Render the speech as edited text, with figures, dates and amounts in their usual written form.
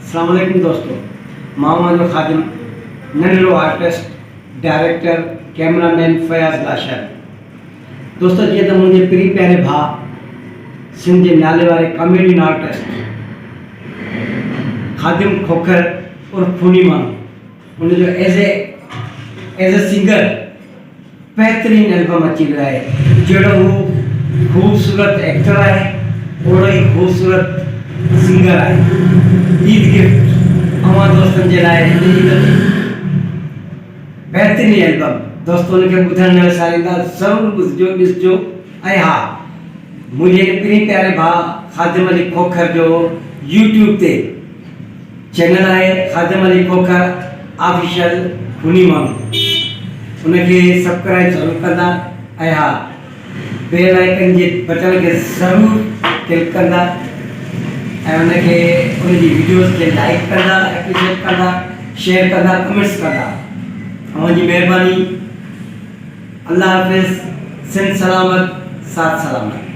अस्सलाम वालेकुम दोस्तों, मामा Khadim Nanno artist director cameraman Fayaz Lashar. दोस्तों जी तो मुझे प्री प्यारे भा सिंध के नाले वाले कॉमेडियन आर्टिस्ट खादिम खोखर और खूनी मानू उन्हें जो एज ए सिंगर बेहतरीन एल्बम अची रहा है। जड़ो वो खूबसूरत एक्टर है और ही खूबसूरत सिंगर है। ईद गिफ्ट हमारे दोस्तों के लिए बेहतरीन एल्बम दोस्तों ने ॿुधण विसारींदा ज़रूर ॾिसजो। ऐं हा मुझे प्री प्यारे भा खादिम अली खोखर जो यूट्यूब ते चैनल है खादिम अली खोखर ऑफिशियल खूनी माण्हू उनके सब्सक्राइब जरूर कंदा। ऐं हा बेल आइकन जे बटन के जरूर क्लिक कंदा ऐं उनके उनकी वीडियोस के लाइक कंदा, एप्रिशिएट कंदा, शेयर कंदा, कमेंट्स कंदा। हमारी मेहरबानी। अल्लाह हाफिज़। सिंध सलामत, साथ सलामत।